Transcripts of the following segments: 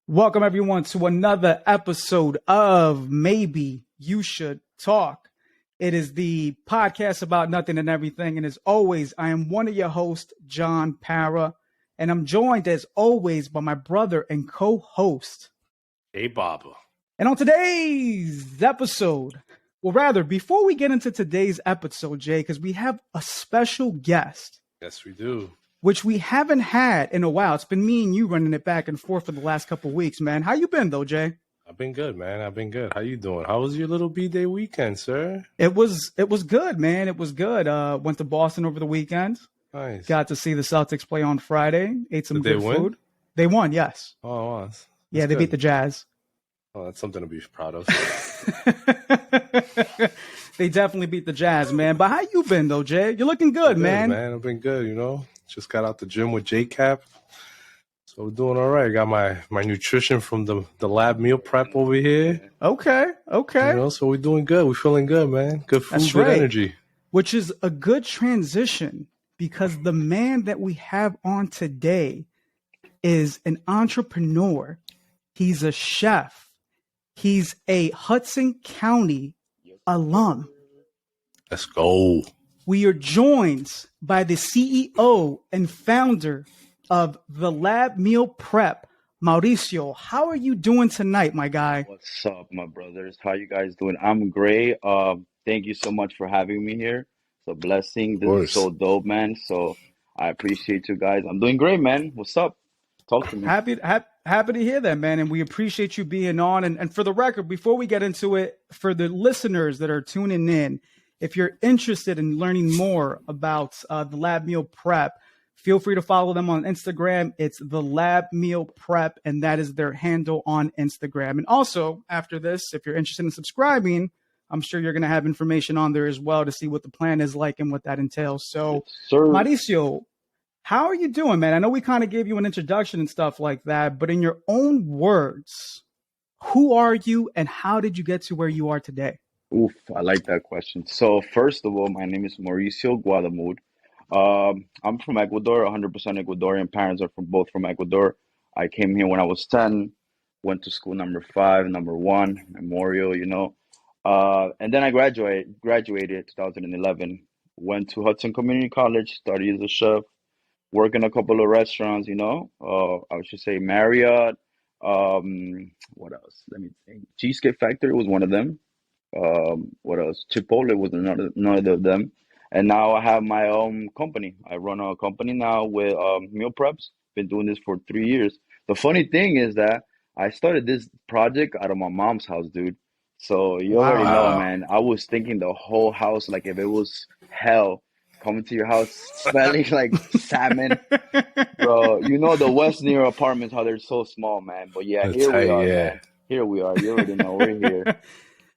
Welcome, everyone, to another episode of Maybe You Should Talk. It is the podcast about nothing and everything. And as always, I am one of your hosts, John Para, and I'm joined, as always, by my brother and co-host, Hey, Baba. And on today's episode, well, rather, before we get into today's episode, Jay, because we have a special guest. Yes, we do. Which we haven't had in a while. It's been me and you running it back and forth for the last couple of weeks, man. How you been, though, Jay? I've been good, man. I've been good. How you doing? How was your little B-Day weekend, sir? It was good, man. It was good. Went to Boston over the weekend. Nice. Got to see the Celtics play on Friday. Ate some good food. They won, yes. Oh, wow. Yeah, they beat the Jazz. Oh, that's something to be proud of. They definitely beat the Jazz, man. But how you been, though, Jay? You're looking good, man. I've been good, you know. Just got out the gym with J-Cap. So we're doing all right. Got my nutrition from the lab meal prep over here. Okay. You know, so we're doing good. We're feeling good, man. Good food, good energy. Which is a good transition because the man that we have on today is an entrepreneur. He's a chef. He's a Hudson County alum. Let's go. We are joined by the CEO and founder of the Lab Meal Prep, Mauricio. How are you doing tonight, my guy? What's up, my brothers? How you guys doing? I'm great. Thank you so much for having me here. It's a blessing. This is so dope, man. So I appreciate you guys. I'm doing great, man. What's up? Talk to me. Happy to hear that, man. And we appreciate you being on. And for the record, before we get into it, for the listeners that are tuning in, if you're interested in learning more about the Lab Meal Prep, feel free to follow them on Instagram. It's the Lab Meal Prep, and that is their handle on Instagram. And also, after this, if you're interested in subscribing, I'm sure you're going to have information on there as well to see what the plan is like and what that entails. So, yes, Mauricio, how are you doing, man? I know we kind of gave you an introduction and stuff like that, but in your own words, who are you and how did you get to where you are today? Oof, I like that question. So first of all, my name is Mauricio Guadamud. I'm from Ecuador, 100% Ecuadorian. Parents are both from Ecuador. I came here when I was 10, went to school number 5, number 1, Memorial, you know. And then I graduated 2011. Went to Hudson Community College, studied as a chef, worked in a couple of restaurants, you know. I should say Marriott. What else? Let me think. Cheesecake Factory was one of them. What else? Chipotle was another of them. And now I have my own company. I run a company now with meal preps. Been doing this for 3 years. The funny thing is that I started this project out of my mom's house, dude. So you already know, man. I was thinking the whole house, like if it was hell, coming to your house smelling like salmon. Bro, you know the West New York apartments, how they're so small, man. But yeah, here we are, man. Here we are. You already know we're here.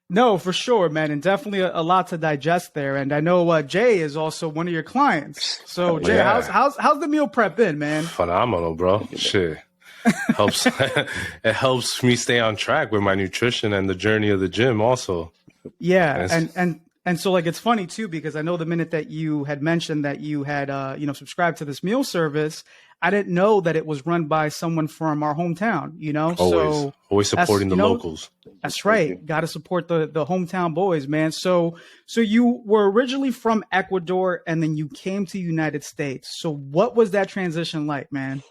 No, for sure, man, and definitely a lot to digest there. And I know Jay is also one of your clients. So, Jay, how's the meal prep been, man? Phenomenal, bro. Shit, helps. It helps me stay on track with my nutrition and the journey of the gym, also. Yeah, and so like it's funny too because I know the minute that you had mentioned that you had subscribed to this meal service, I didn't know that it was run by someone from our hometown, you know. Always supporting the locals. That's right. Got to support the hometown boys, man. So you were originally from Ecuador and then you came to the United States. So what was that transition like, man?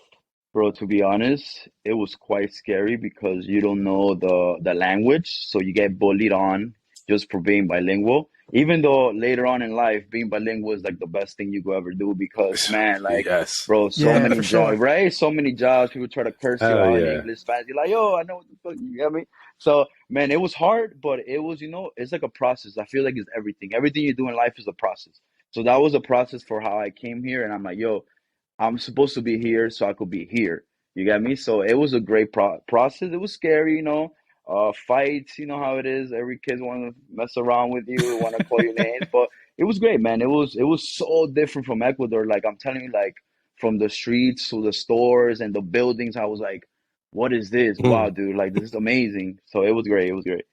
Bro, to be honest, it was quite scary because you don't know the language. So you get bullied on just for being bilingual. Even though later on in life, being bilingual is like the best thing you could ever do because, man, like, bro, many jobs, right? So many jobs, people try to curse you out in English, Spanish. You're like, yo, I know what the fuck, you get me? So, man, it was hard, but it was, you know, it's like a process. I feel like it's everything. Everything you do in life is a process. So that was a process for how I came here. And I'm like, yo, I'm supposed to be here so I could be here. You get me? So it was a great process. It was scary, you know. Fights, you know how it is. Every kid want to mess around with you, want to call you names, but it was great, man. It was so different from Ecuador. Like I'm telling you, like from the streets to the stores and the buildings, I was like, "What is this? Wow, dude! Like this is amazing." So it was great. It was great.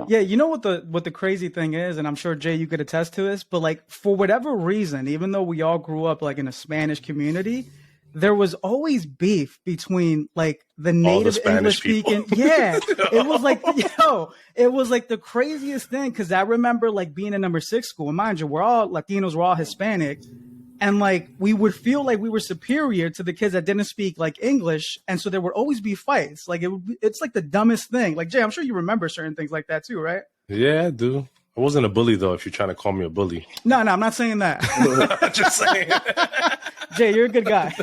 Yeah, you know what the crazy thing is, and I'm sure Jay, you could attest to this, but like for whatever reason, even though we all grew up like in a Spanish community, there was always beef between like the All the native Spanish English people. speaking. Yeah, it was like it was like the craziest thing because I remember like being in number 6 school, and mind you, we're all Latinos, we're all Hispanic, and like we would feel like we were superior to the kids that didn't speak like English, and so there would always be fights. Like it's like the dumbest thing. Like Jay, I'm sure you remember certain things like that too, right? Yeah, I do. I wasn't a bully though. If you're trying to call me a bully, No, I'm not saying that. just saying. Jay, you're a good guy.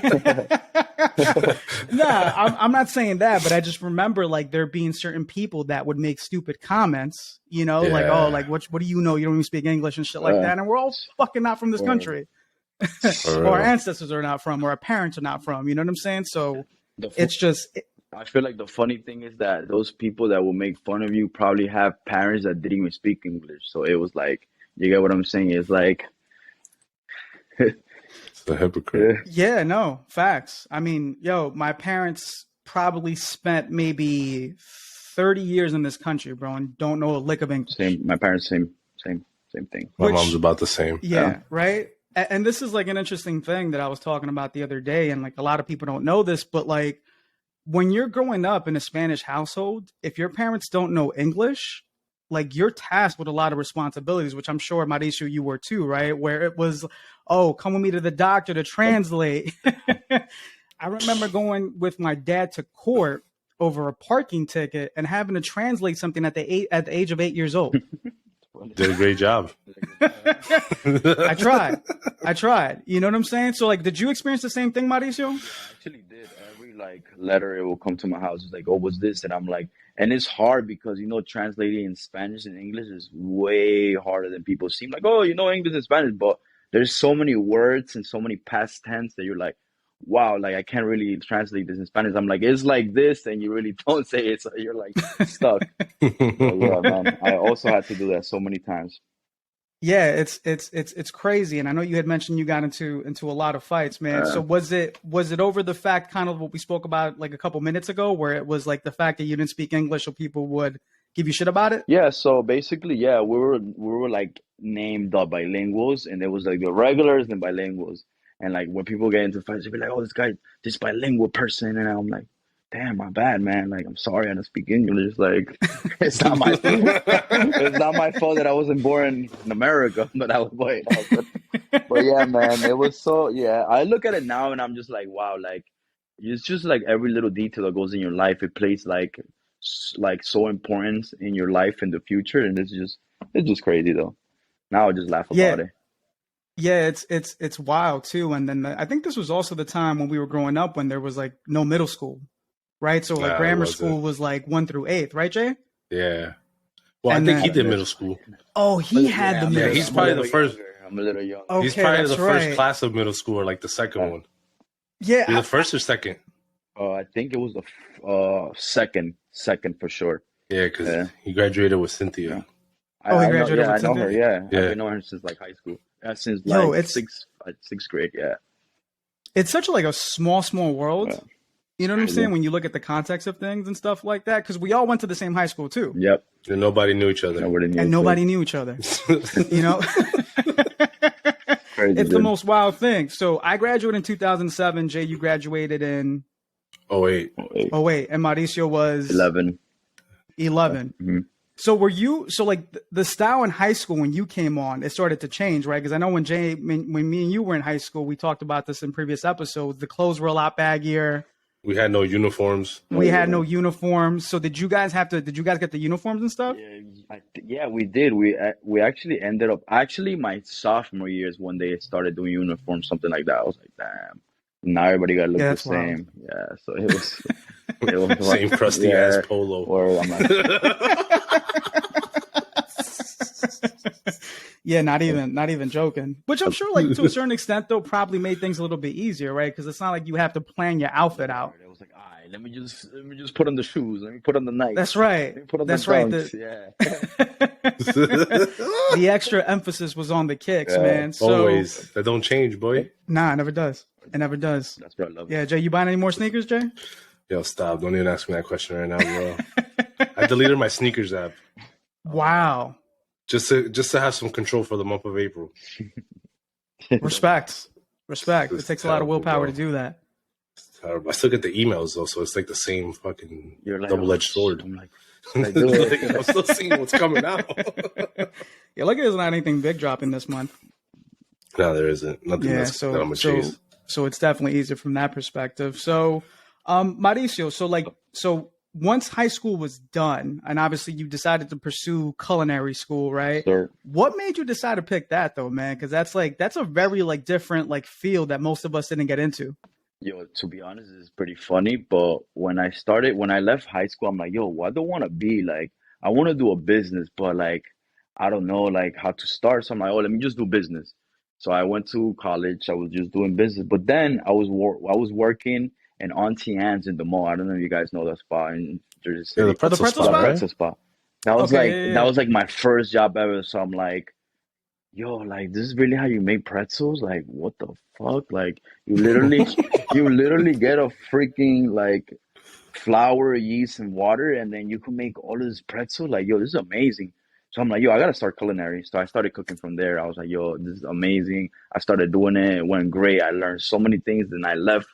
Nah, I'm not saying that, but I just remember like there being certain people that would make stupid comments, you know, like, oh, like what do you know? You don't even speak English and shit like that. And we're all fucking not from this country. Or our ancestors are not from, or our parents are not from. You know what I'm saying? So it's just I feel like the funny thing is that those people that will make fun of you probably have parents that didn't even speak English. So it was like, you get what I'm saying? It's like, It's a hypocrite. yeah, no, facts. I mean, yo, my parents probably spent maybe 30 years in this country, bro, and don't know a lick of English. same. My parents, same thing. My Which- mom's about the same. Yeah, right. And this is like an interesting thing that I was talking about the other day, and like a lot of people don't know this, but like when you're growing up in a Spanish household, if your parents don't know English, like you're tasked with a lot of responsibilities, which I'm sure Mauricio, you were too, right? Where it was, oh, come with me to the doctor to translate. I remember going with my dad to court over a parking ticket and having to translate something at the age of 8 years old. Did a great job. I tried. You know what I'm saying? So like, did you experience the same thing, Mauricio? I actually did. Every like letter it will come to my house. It's like, oh, what's this? And I'm like, and it's hard because translating in Spanish and English is way harder than people seem. Like, oh, you know English and Spanish, but there's so many words and so many past tense that you're like, wow, like I can't really translate this in Spanish. I'm like, it's like this, and you really don't say it, so you're like stuck. So, yeah, man. I also had to do that so many times. Yeah, it's crazy, and I know you had mentioned you got into a lot of fights, man. So was it over the fact, kind of what we spoke about like a couple minutes ago, where it was like the fact that you didn't speak English, so people would give you shit about it? Yeah, so basically, yeah, we were like named the bilinguals, and there was like the regulars and bilinguals, and like when people get into fights, they'd be like, "Oh, this bilingual person," and I'm like, "Damn, my bad, man. Like, I'm sorry, I don't speak English. Like, it's not my it's not my fault that I wasn't born in America, but I was born. But yeah, man, it was so. Yeah, I look at it now, and I'm just like, wow, like it's just like every little detail that goes in your life, it plays like so important in your life in the future, and it's just crazy though. Now I just laugh about it. Yeah, it's wild too. And then I think this was also the time when we were growing up when there was like no middle school, right? So like grammar school was like 1 through 8th, right, Jay? Yeah. Well, And I think then- he did middle school. Oh, he had the I'm middle Yeah, he's school. probably the first. I'm a little young. Okay, He's probably that's the first right. class of middle school, or like the second one. Yeah, You're the first or second? I think it was the second for sure. Yeah, because Yeah. he graduated with Cynthia. Oh, he I know, graduated yeah, with I know her. Cynthia? Yeah, Yeah. I've been knowing her since like high school. Since Yo, like it's- sixth grade. Yeah. it's such like a small world. Yeah. You know what I'm saying? When you look at the context of things and stuff like that, because we all went to the same high school too, Yep. And nobody knew each other. Nobody knew. and nobody knew each other. You know, Crazy, it's the dude. most wild thing. So I graduated in 2007. Jay, you graduated in Oh, wait. oh wait, and Mauricio was 11. 11. Mhm. So were you? So like the style in high school when you came on, it started to change, right? Because I know when when me and you were in high school, we talked about this in previous episodes. The clothes were a lot baggier. We had no uniforms. We had no uniforms. So did you guys get the uniforms and stuff? Yeah, we did. We actually ended up my sophomore year is when they started doing uniforms, something like that. I was like, damn. Now everybody got to look Yeah, the that's wild. same. Yeah, so it was Same crusty ass polo. Or I'm like, Yeah, not even joking. Which I'm sure, like to a certain extent, though, probably made things a little bit easier, right? Because it's not like you have to plan your outfit out. it was like, all right, let me just put on the shoes. Let me put on the Nikes. That's right. Let me put on That's the right. dunks. The extra emphasis was on the kicks, Yeah, man. So Always. That don't change, boy. nah, it never does. It never does. That's what I love. Yeah, Jay, you buying any more sneakers, Jay? Yo, stop. Don't even ask me that question right now, bro. I deleted my sneakers app Wow. just to have some control for the month of April. Respect. It This is takes a lot of terrible, willpower bro. to do that. It's terrible. I still get the emails though, so it's like the same fucking You're like, oh, double-edged sword. I'm like, should I do Like, it? I'm still seeing what's coming out. Yeah, luckily there's not anything big dropping this month. No, there isn't. Nothing Yeah, that I'm gonna chase. so it's definitely easier from that perspective. So, Mauricio, so once high school was done, and obviously you decided to pursue culinary school, right? Sir. What made you decide to pick that though, man? Because that's a very like different like field that most of us didn't get into. Yo, to be honest, it's pretty funny, but when I left high school, I'm like, yo, what do I want to be? Like, I want to do a business, but like, I don't know, like, how to start. So I'm like, oh, let me just do business. So I went to college. I was just doing business, but then I was working in Auntie Anne's in the mall. I don't know if you guys know that spot in Jersey Yeah, the City, Oh, the pretzel pretzel spot, the spot? right? pretzel spot. That was Okay, like yeah, that yeah. was like my first job ever. So I'm like, yo, like this is really how you make pretzels? Like what the fuck? Like you literally you literally get a freaking like flour, yeast, and water, and then you can make all of this pretzel. Like, yo, this is amazing. So I'm like, yo, I gotta start culinary. So I started cooking from there. I was like, yo, this is amazing. I started doing it. It went great. I learned so many things. Then I left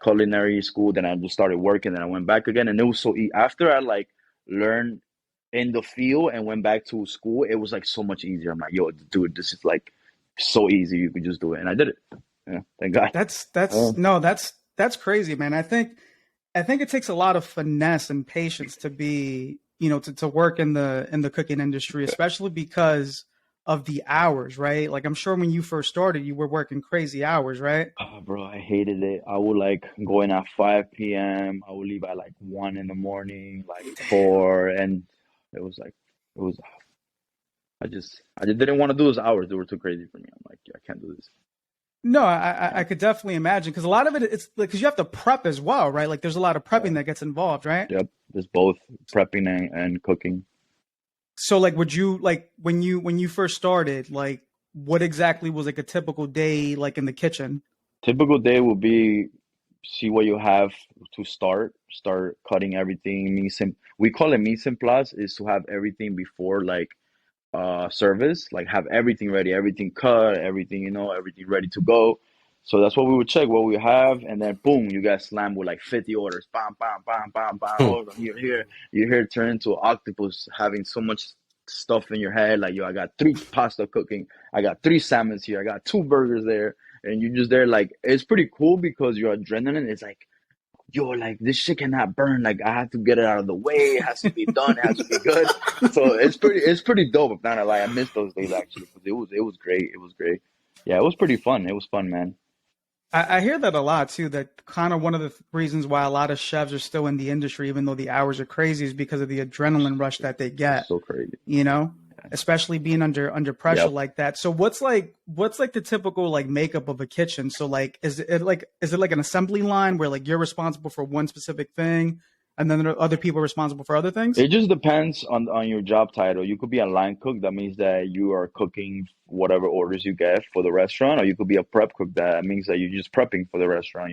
culinary school. Then I just started working. Then I went back again, and it was after I like learned in the field and went back to school. It was like so much easier. I'm like, yo, dude, this is like so easy. You could just do it, and I did it. Yeah, thank God. That's Oh, no, that's crazy, man. I think it takes a lot of finesse and patience to be, to work in the cooking industry, especially because of the hours, right? Like I'm sure when you first started, you were working crazy hours, right? oh, bro, I hated it. I would like go in at 5 p.m. I would leave at like 1 in the morning, like Damn. 4, and it was like it was. I just didn't want to do those hours. They were too crazy for me. I'm like, yeah, I can't do this. No, I Yeah, could definitely imagine because a lot of it's like because you have to prep as well, right? Like there's a lot of yeah, prepping that gets involved, right? yep. Just both prepping and cooking. So like would you like when you first started, like what exactly was like a typical day like in the kitchen? Typical day will be see what you have to start cutting everything. We call it mise en place, is to have everything before like service, like have everything ready, everything cut, everything, everything ready to go. So that's what we would check, what we have, and then boom, you guys slam with like 50 orders. Bam, bam, bam, bam, bam. Oh, you're here turn into an octopus having so much stuff in your head. Like, yo, I got 3 pasta cooking, I got 3 salmons here, I got 2 burgers there, and you're just there. Like, it's pretty cool because your adrenaline is like, yo, like this shit cannot burn. Like I have to get it out of the way. It has to be done. It has to be good. So it's pretty dope. I'm not gonna lie. I miss those days actually because it was great. It was great. Yeah, it was pretty fun. It was fun, man. I hear that a lot too. That kind of one of the reasons why a lot of chefs are still in the industry, even though the hours are crazy, is because of the adrenaline rush that they It's get. so crazy. You know, especially being under pressure Yep. like that. So what's like the typical like makeup of a kitchen? So like is it like an assembly line where like you're responsible for one specific thing, and then there are other people responsible for other things? It just depends on your job title. You could be a line cook. That means that you are cooking whatever orders you get for the restaurant, or you could be a prep cook. That means that you're just prepping for the restaurant.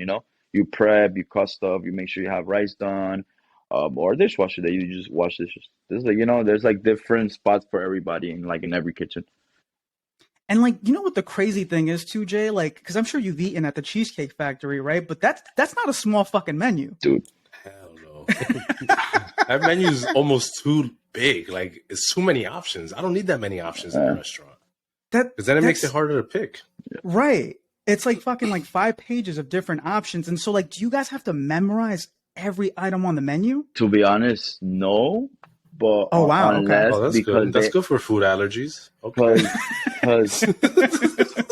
You prep, you cut stuff, you make sure you have rice done, or a dishwasher that you just wash dishes. There's like there's like different spots for everybody in every kitchen. And like you know what the crazy thing is too, Jay? Like because I'm sure you've eaten at the Cheesecake Factory, right? But that's not a small fucking menu. Dude, Hell no. That menu is almost too big. Like it's too many options. I don't need that many options in a uh, restaurant That because then it makes it that's harder to pick. right. It's like fucking like 5 pages of different options. And so like do you guys have to memorize every item on the menu? to be honest, no, but Oh wow, okay. unless Oh, that's because good. That's they good for food allergies. Okay. because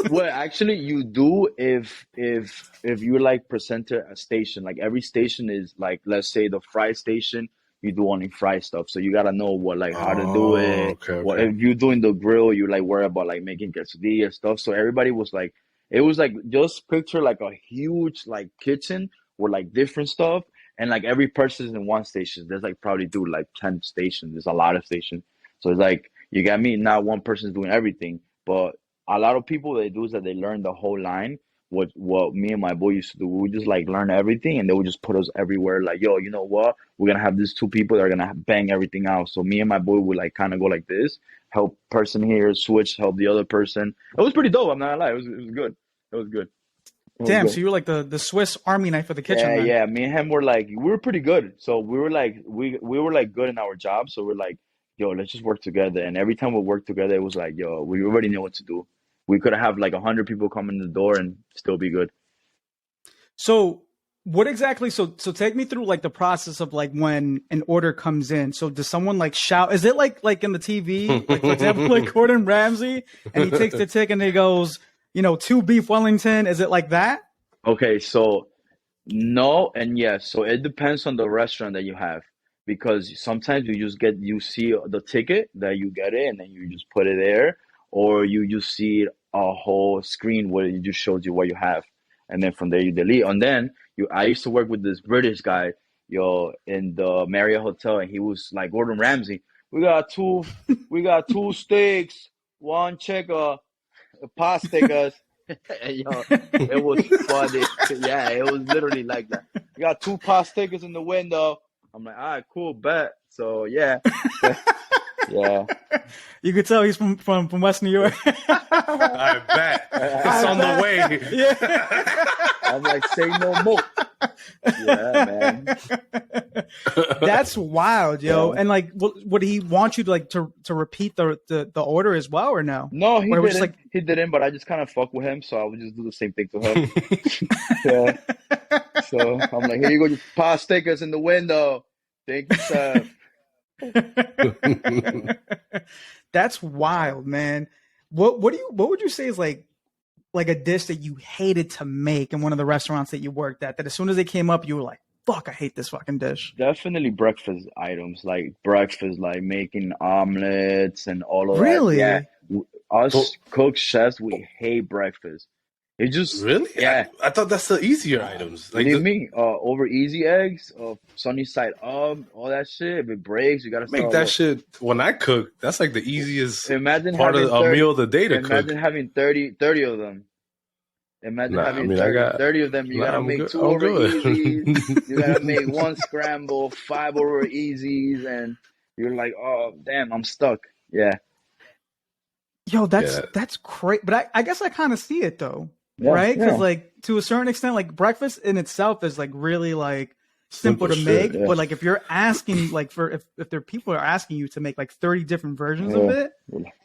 well, actually, you do if you like present a station. Like every station is like, let's say the fry station, you do only fry stuff. So you gotta know what like how to do Oh, it. okay, What okay. if you're doing the grill, you like worry about like making quesadilla stuff. So everybody was like, it was like just picture like a huge like kitchen with like different stuff, and like every person's in one station. There's like probably do like 10 stations. There's a lot of stations. So it's like you got me. Not one person's doing everything, but a lot of people they do is that they learn the whole line. What me and my boy used to do, we would just like learn everything, and they would just put us everywhere. Like, yo, you know what? We're gonna have these 2 people that are gonna bang everything out. So me and my boy would like kind of go like this, help person here switch, help the other person. It was pretty dope. I'm not gonna lie. It was good. It was good. Damn, Okay. so you were like the Swiss Army knife of the kitchen Yeah, then. yeah. Me and him were like, we were pretty good. So we were like, we were like good in our job. So we're like, yo, let's just work together. And every time we worked together, it was like, yo, we already know what to do. We could have like 100 people come in the door and still be good. So what exactly? So take me through like the process of like when an order comes in. So does someone like shout? Is it like in the TV? Like for example, like Gordon Ramsay, and he takes the tick and he goes, 2 beef Wellington. Is it like that? Okay, so no and yes. So it depends on the restaurant that you have because sometimes you see the ticket that you get it and then you just put it there, or you just see a whole screen where it just shows you what you have, and then from there you delete. And then I used to work with this British guy, in the Marriott Hotel, and he was like Gordon Ramsay. We got two steaks, one checker, pasta guys. Yo, it was funny. Yeah, it was literally like that. You got two pasta stickers in the window. I'm like, all right, cool, bet. So yeah, yeah. You could tell he's from West New York. I bet it's on the way. Yeah. I'm like, say no more. Yeah, man. That's wild, yo. Yeah. And like, would he want you to like to repeat the order as well, or no? No, he Or it was didn't. just He didn't, but I just kind of fuck with him, so I would just do the same thing to him. Yeah. So I'm like, here you go, you pasta stickers in the window. Thank you, sir. That's wild, man. What would you say is like a dish that you hated to make in one of the restaurants that you worked at, that as soon as it came up you were like, fuck, I hate this fucking dish? Definitely breakfast items, like breakfast, like making omelets and all of that. Really? Yeah, us Oh, cook chefs, we hate breakfast. It just, really? yeah. I thought that's the easier items. Like, Believe me, over easy eggs, sunny side up, all that shit. If it breaks, you gotta make start that over. shit when I cook. That's like the easiest Imagine part of having a 30, meal of the day to imagine cook. having 30 of them. Imagine Nah, I having mean, 30 of them. You nah, gotta I'm make good. two I'm over easies. You gotta good. make one scramble, 5 over easies, and you're like, oh damn, I'm stuck. Yeah, Yo, Yeah, that's great. But I guess I kind of see it though, yeah, right? Because yeah. like to a certain extent, like breakfast in itself is like really like simple simple to shit. make. Yeah, But like if you're asking like for if there are people are asking you to make like 30 different versions of yeah. it,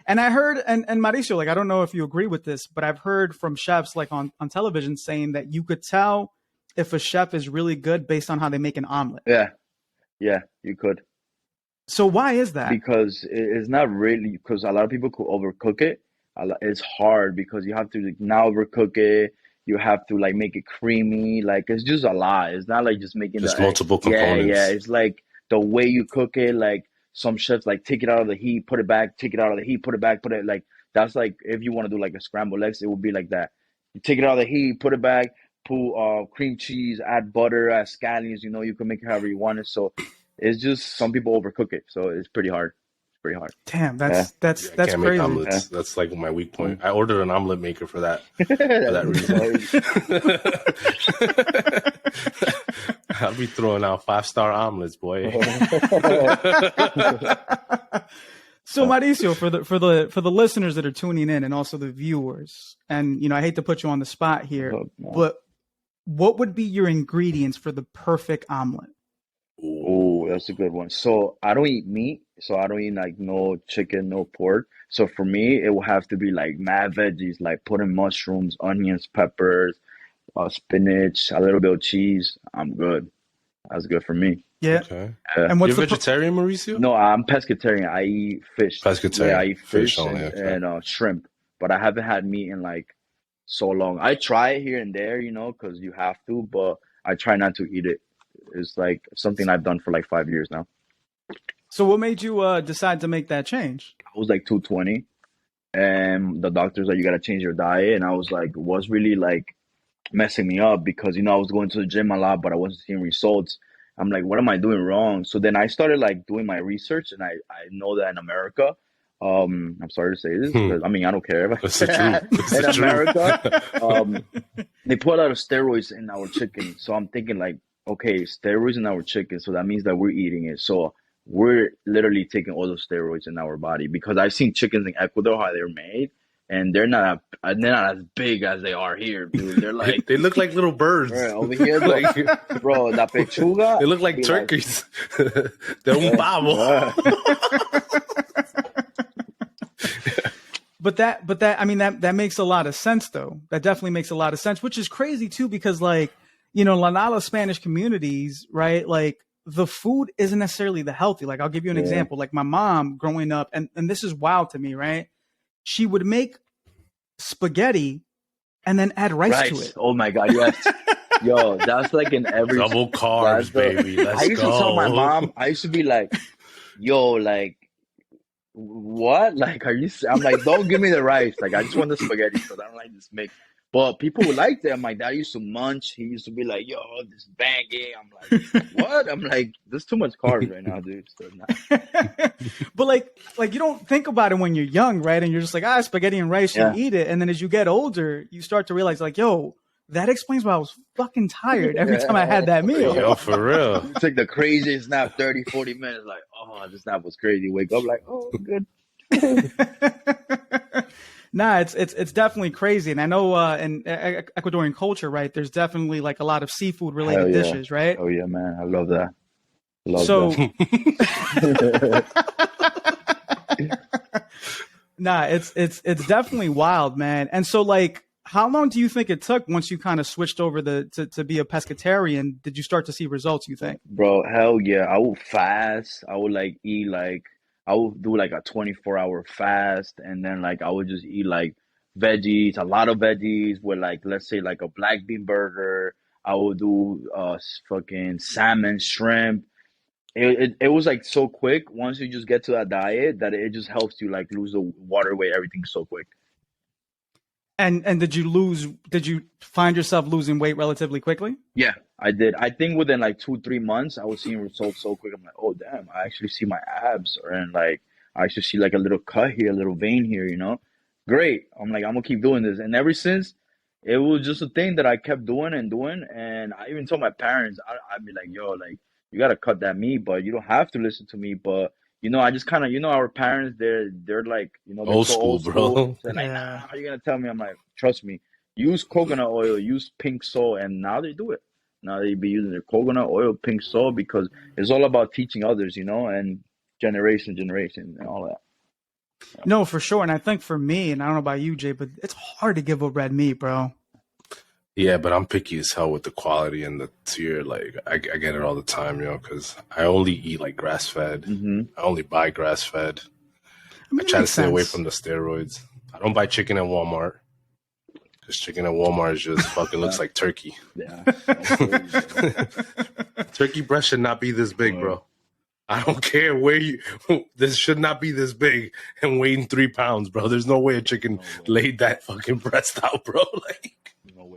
and I heard and Mauricio, like I don't know if you agree with this, but I've heard from chefs like on television saying that you could tell if a chef is really good based on how they make an omelet. Yeah, yeah, you could. So why is that? Because it's not really, because a lot of people could overcook it. It's hard because you have to like, now overcook it. You have to like make it creamy. Like it's just a lot. It's not like just making the Just egg. multiple Yeah, yeah. components. It's like the way you cook it. Like some chefs like take it out of the heat, put it back, take it out of the heat, put it back, put it like that's like if you want to do like a scrambled eggs, it would be like that. You take it out of the heat, put it back, put cream cheese, add butter, add scallions. You can make it however you want it. So it's just some people overcook it, so it's pretty hard. It's pretty hard. Damn, Yeah. that's Yeah, I that's can't make crazy. Yeah. omelets. That's like my weak Mm. point. I ordered an omelet maker for that That's reason. crazy. I'll be throwing out 5-star omelets, boy. So Mauricio, for the listeners that are tuning in and also the viewers, and I hate to put you on the spot here, Oh, no. but what would be your ingredients for the perfect omelet? Oh, that's a good one. So I don't eat meat, so I don't eat like no chicken, no pork. So for me, it will have to be like mad veggies, like putting mushrooms, onions, peppers, spinach, a little bit of cheese. I'm good. That's good for me. Yeah. Okay. Yeah. And You're what's the vegetarian, Mauricio? No, I'm pescatarian. I eat fish. Yeah, I Pescatarian. eat Fish fish only. and, Okay. shrimp, but I haven't had meat in like so long. I try it here and there, because you have to, but I try not to eat it. It's like something I've done for like 5 years now. so what made you decide to make that change? I was like 220, and the doctor's like, you gotta change your diet, and I was like, what's really like messing me up because I was going to the gym a lot, but I wasn't seeing results. I'm like, what am I doing wrong? So then I started like doing my research, and I know that in America, I'm sorry to say this, Hmm. but I mean I don't care. That's the truth. That's In the America, truth. they put a lot of steroids in our chicken. So I'm thinking like, okay, steroids in our chicken, so that means that we're eating it. So we're literally taking all those steroids in our body because I've seen chickens in Ecuador how they're made. and they're not as big as they are here, dude. They're like, They look like little birds. bro, over here, Like bro, la pechuga. they look like be turkeys. They're un pavo. But that I mean that makes a lot of sense though. That definitely makes a lot of sense, which is crazy too because like, you know, La Spanish communities, right? Like the food isn't necessarily the healthy. Like I'll give you an Yeah. example. Like my mom growing up, and this is wild to me, right? She would make spaghetti and then add rice to Rice. it. Oh my God, yes. Yo, that's like in every Double carbs, that's the- baby. Let's I used go. to tell my mom, I used to be like, yo, like, what? Like, are you? I'm like, don't give me the rice. Like, I just want the spaghetti because I don't like this mix. But people would like that. My dad used to munch. He used to be like, yo, this is banging. I'm like, what? I'm like, there's too much carbs right now, dude. So, nah. But like you don't think about it when you're young, right? And you're just like, spaghetti and rice, Yeah. you eat it. And then as you get older, you start to realize like, yo, that explains why I was fucking tired every time I had that meal. Yo, for real. It's like the craziest nap, 30, 40 minutes. Like, oh, this nap was crazy. Wake up like, oh, good. Nah, it's definitely crazy, and I know in Ecuadorian culture, right? There's definitely like a lot of seafood related Hell yeah. dishes, right? Oh, yeah, man. I love that. So, that. nah, it's definitely wild, man. And so, like, how long do you think it took once you kind of switched over to be a pescatarian? Did you start to see results? You think? Bro, hell yeah. I would fast. I would like eat like I would do like a 24-hour fast and then like I would just eat like veggies, a lot of veggies with like let's say like a black bean burger. I would do fucking salmon, shrimp. It was like so quick once you just get to that diet that it just helps you like lose the water weight, everything so quick. And did you find yourself losing weight relatively quickly? Yeah, I did. I think within like 2, 3 months, I was seeing results so quick. I'm like, oh damn, I actually see my abs, and like I actually see like a little cut here, a little vein here. Great. I'm like, I'm gonna keep doing this, and ever since, it was just a thing that I kept doing and doing. And I even told my parents, I'd be like, yo, like you gotta cut that meat, but you don't have to listen to me. But I just kind of, our parents, they're like, they're Old so school, old bro. school. They're like, Yeah. nah, how you gonna tell me? I'm like, trust me. Use coconut oil, use pink salt, and now they do it. Now they be using their coconut oil, pink salt, because it's all about teaching others, and generation, and all that. No, for sure. And I think for me, and I don't know about you, Jay, but it's hard to give up red meat, bro. Yeah, but I'm picky as hell with the quality and the tier. Like, I get it all the time, because I only eat like grass fed. Mm-hmm. I only buy grass fed. I mean, I it try to makes stay away sense. from the steroids. I don't buy chicken at Walmart because chicken at Walmart is just fucking looks like turkey. Yeah. Turkey breast should not be this big, bro. I don't care where you. This should not be this big and weighing 3 pounds, bro. There's no way a chicken laid that fucking breast out, bro. Like,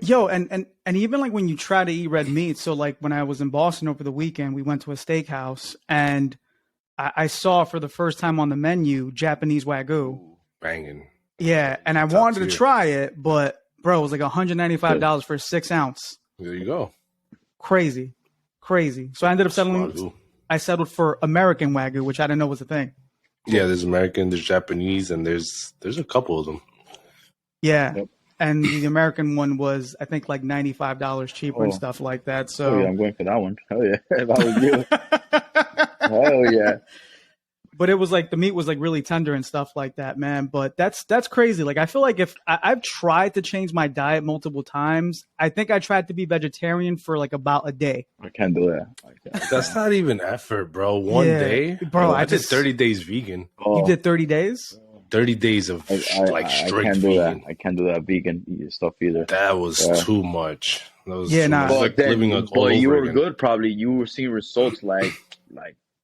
Yo, and even like when you try to eat red meat. So like when I was in Boston over the weekend, we went to a steakhouse and I saw for the first time on the menu Japanese Wagyu. banging. Yeah, and I Top wanted to tier. try it, but bro, it was like $195 for a 6 ounce. There you go. Crazy. So I ended up settling. Wagyu. I settled for American Wagyu, which I didn't know was a thing. Yeah, there's American, there's Japanese, and there's a couple of them. Yeah. Yep. And the American one was, I think, like $95 cheaper and Oh. stuff like that. Oh So, yeah, I'm going for that one. Hell yeah. If I was you. Hell yeah. but it was like the meat was like really tender and stuff like that, man. But that's crazy. Like I feel like if I've tried to change my diet multiple times, I think I tried to be vegetarian for like about a day. I can't do that. That's not even effort, bro. One Yeah. day, Bro, I I did just- 30 days vegan. Oh, You did 30 days? 30 days of I strict can't do that. vegan. I can't do that vegan stuff either. That was Yeah. too much. That was Yeah, too nah. much. But Like then, living all but you over were again. good. Probably you were seeing results like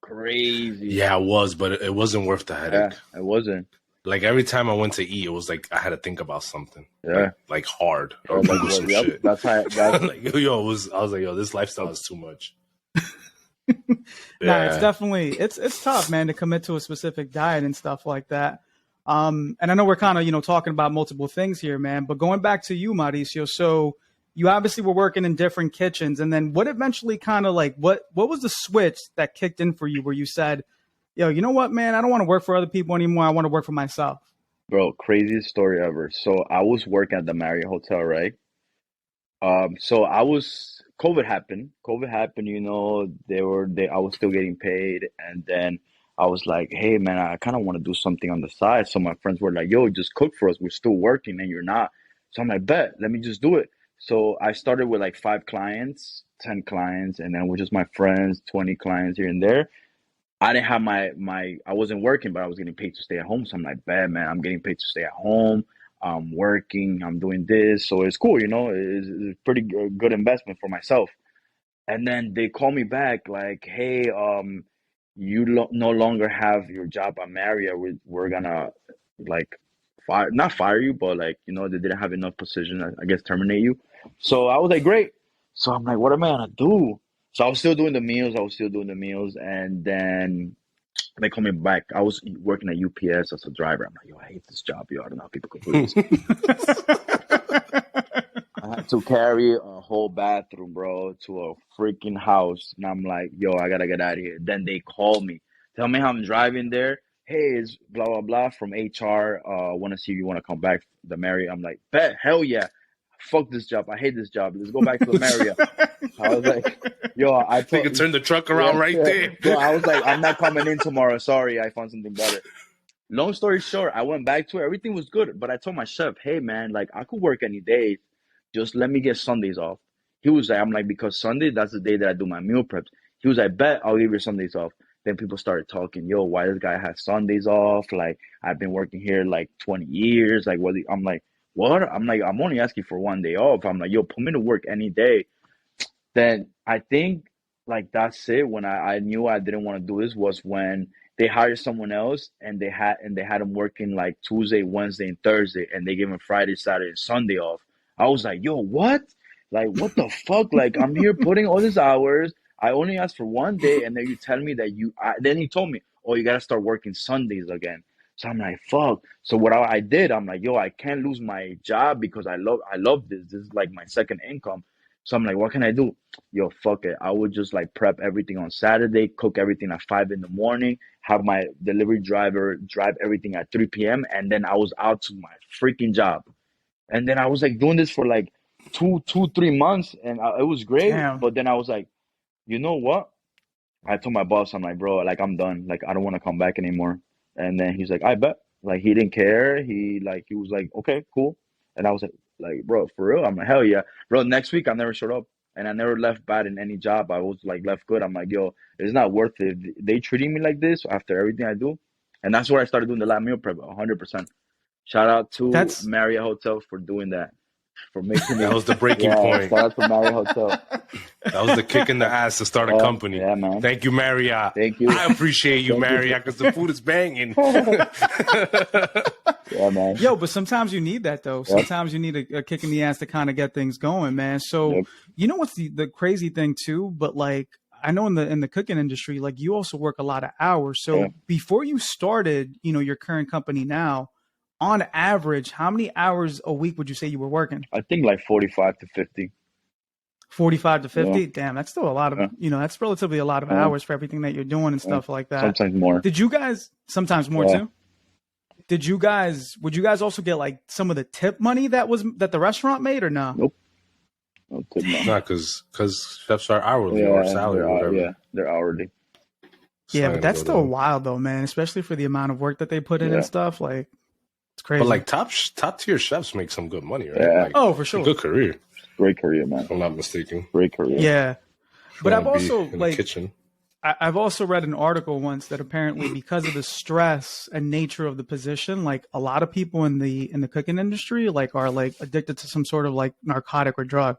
crazy. Yeah, I was, but it wasn't worth the Yeah, headache. it wasn't. Like every time I went to eat, it was like I had to think about something. Yeah. Like hard. Or Or like, Google some yep, shit. that's how. That's, Like, yo, I was like, yo, this lifestyle is too much. Nah, it's definitely it's tough, man, to commit to a specific diet and stuff like that. And I know we're kind of talking about multiple things here, man. But going back to you, Mauricio, so you obviously were working in different kitchens, and then what eventually kind of like what was the switch that kicked in for you where you said, "Yo, you know what, man? I don't want to work for other people anymore. I want to work for myself." Bro, craziest story ever. So I was working at the Marriott Hotel, right? So COVID happened. COVID happened, I was still getting paid, and then I was like, hey man, I kind of want to do something on the side. So my friends were like, yo, just cook for us. We're still working and you're not. So I'm like, bet, let me just do it. So I started with like 5 clients, 10 clients, and then with just my friends, 20 clients here and there. I didn't have I wasn't working, but I was getting paid to stay at home. So I'm like, bad man, I'm getting paid to stay at home. I'm working, I'm doing this. So it's cool, it's a pretty good investment for myself. And then they call me back like, hey, no longer have your job at Marriott. We're gonna like not fire you, but like, they didn't have enough position, I guess terminate you. So I was like, great. So I'm like, what am I gonna do? So I was still doing the meals. And then they call me back. I was working at UPS as a driver. I'm like, yo, I hate this job. Yo, I don't know how people can do this. I had to carry a whole bathroom, bro, to a freaking house. And I'm like, yo, I gotta get out of here. Then they call me, tell me how I'm driving there. Hey, it's blah, blah, blah from HR. Wanna see if you wanna come back to the Marriott. I'm like, bet, hell yeah. Fuck this job. I hate this job. Let's go back to the Marriott. I was like, yo, I They told, could turn the truck around yeah, right yeah. there. Yo, I was like, I'm not coming in tomorrow. Sorry, I found something better. Long story short, I went back to it. Everything was good, but I told my chef, "Hey, man, like I could work any day. Just let me get Sundays off." He was like, "I'm like because Sunday that's the day that I do my meal preps." He was like, "Bet I'll give you Sundays off." Then people started talking, "Yo, why this guy has Sundays off? Like I've been working here like 20 years. Like what?" I'm like, "What?" I'm like, "I'm only asking for one day off." I'm like, "Yo, put me to work any day." Then I think like that's it. When I knew I didn't want to do this was when they hired someone else and they had him working like Tuesday, Wednesday, and Thursday, and they gave him Friday, Saturday, and Sunday off. I was like, yo, what? Like, what the fuck? Like, I'm here putting all these hours. I only asked for one day, and then you tell me that then he told me, oh, you gotta start working Sundays again. So I'm like, fuck. So what I did, I'm like, yo, I can't lose my job because I love this. This is like my second income. So I'm like, what can I do? Yo, fuck it. I would just like prep everything on Saturday, cook everything at 5 in the morning, have my delivery driver drive everything at 3 p.m. And then I was out to my freaking job. And then I was like doing this for like 3 months, and it was great. Damn. But then I was like, you know what? I told my boss, I'm like, bro, like I'm done. Like I don't want to come back anymore. And then he's like, I bet. Like he didn't care. He was like, okay, cool. And I was like, bro, for real? I'm like, hell yeah, bro. Next week I never showed up, and I never left bad in any job. I was like left good. I'm like, yo, it's not worth it. They treating me like this after everything I do, and that's where I started doing the lab meal prep. 100%. Shout out to That's Marriott Hotel for doing that, for making That me. was the breaking Yeah, point. shout out to Marriott Hotel. That was the kick in the ass to start a company. Yeah, man. Thank you, Marriott. Thank you. I appreciate you, Thank you. Marriott, because the food is banging. Yeah, man. Yo, but sometimes you need that though. Yep. Sometimes you need a kick in the ass to kind of get things going, man. So Yep. you know what's the crazy thing too? But like I know in the cooking industry, like you also work a lot of hours. So Yeah. before you started, your current company now, on average, how many hours a week would you say you were working? I think like 45 to 50. 45 to Yeah. 50? Damn, that's still a lot of, Yeah. that's relatively a lot of Yeah. hours for everything that you're doing and Yeah. stuff like that. Sometimes more. Did you guys, sometimes more Yeah. too? Would you guys also get like some of the tip money that the restaurant made or no? Nope. No tip, no. Not because chefs are hourly or salary or whatever. Yeah, they're hourly. It's Yeah, not but gonna that's go still down. wild though, man, especially for the amount of work that they put in Yeah. and stuff. Like, it's crazy. But like top tier chefs make some good money, right? Yeah. Like, Oh, for sure. good career, Great career, man. if I'm not mistaken. Great career. Yeah. But I've Wanna be also, in the like, kitchen. I've also read an article once that apparently because of the stress and nature of the position, like a lot of people in the cooking industry like are like addicted to some sort of like narcotic or drug.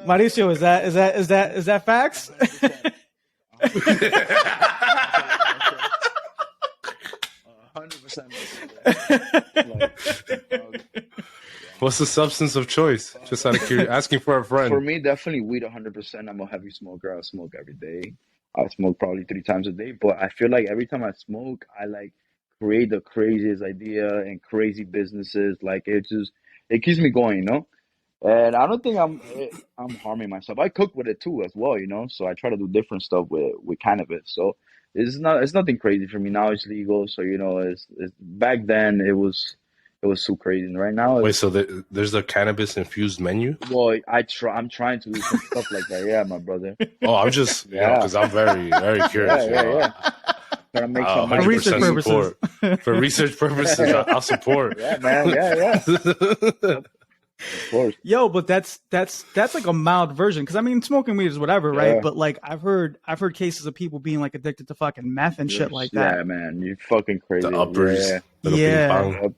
Mauricio, is that facts? 100%. What's the substance of choice? Just out of curiosity, asking for a friend. For me, definitely weed 100%. I'm a heavy smoker. I smoke every day. I smoke probably 3 times a day. But I feel like every time I smoke, I like create the craziest idea and crazy businesses. Like it keeps me going, And I don't think I'm harming myself. I cook with it too as well, you know. So I try to do different stuff with cannabis. So it's nothing crazy for me now. It's legal, so you know. It's back then it was so crazy. And right now, Wait, so there's a cannabis infused menu? well, I'm trying to do some stuff like that. Yeah, my brother. Oh, I'm just Yeah, because I'm very very curious. yeah. Trying to make some For money. research 100% purposes. support. For research purposes, I'll support. Yeah, man. Yeah. Of course. Yo, but that's like a mild version, because I mean, smoking weed is whatever, right? Yeah. But like I've heard cases of people being like addicted to fucking meth and shit like Yeah, that. man. You're fucking crazy. The uppers, Yeah. little Yeah. ping pong.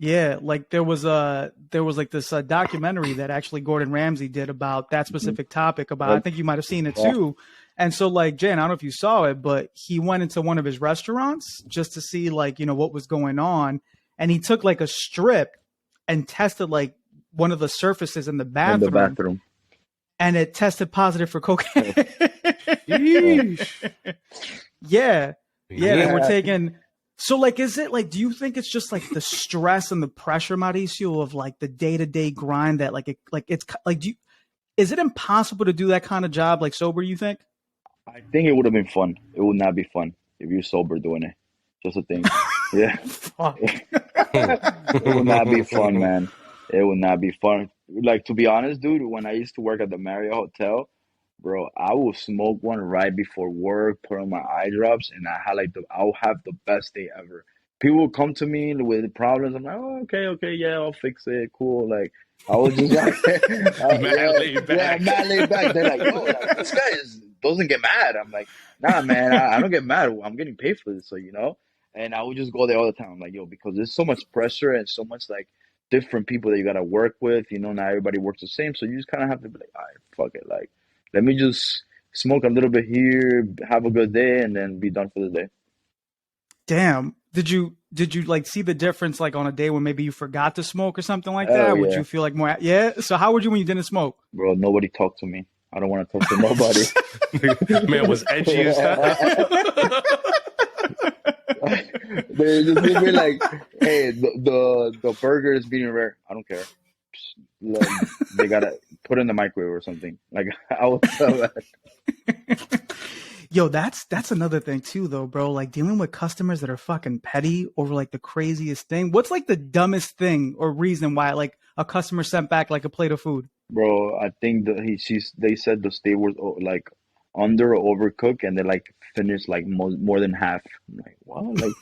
Yeah, like there was like this documentary that actually Gordon Ramsay did about that specific topic. About, I think you might have seen it too. And so like, Jan, I don't know if you saw it, but he went into one of his restaurants just to see like, you know, what was going on, and he took like a strip and tested like one of the surfaces in the In the bathroom, bathroom. and it tested positive for cocaine. Yeah. They were taking. So, like, is it like, do you think it's just like the stress and the pressure, Mauricio, of like the day-to-day grind that it's like, is it impossible to do that kind of job like sober, you think? I think it would have been fun. It would not be fun if you're sober doing it. Just a thing. Yeah. Fuck. It would not be fun, man. It would not be fun. Like, to be honest, dude, when I used to work at the Marriott Hotel, bro, I will smoke one right before work, put on my eye drops, and I'll have the best day ever. People will come to me with problems. I'm like, oh, okay, yeah, I'll fix it. Cool. Like, I was just like, Mad laid back. mad laid back. They're like, yo, like, this guy doesn't get mad. I'm like, nah, man, I don't get mad. I'm getting paid for this, so you know. And I would just go there all the time. I'm like, yo, because there's so much pressure and so much like different people that you gotta work with. You know, not everybody works the same, so you just kind of have to be like, all right, fuck it, like. Let me just smoke a little bit here, have a good day, and then be done for the day. Damn. Did you like see the difference like on a day when maybe you forgot to smoke or something like Oh, that? Would yeah. you feel like more? Yeah. So how would you when you didn't smoke? Bro, nobody talk to me. I don't want to talk to nobody. Man was edgy as hell. They just give me like, hey, the burger is medium rare. I don't care. Like, they gotta put it in the microwave or something. Like, I would tell that. Yo, that's another thing too, though, bro. Like dealing with customers that are fucking petty over like the craziest thing. What's like the dumbest thing or reason why like a customer sent back like a plate of food? Bro, I think they said the steak was like under or overcooked, and they like finished like more than half. I'm like, what? Like,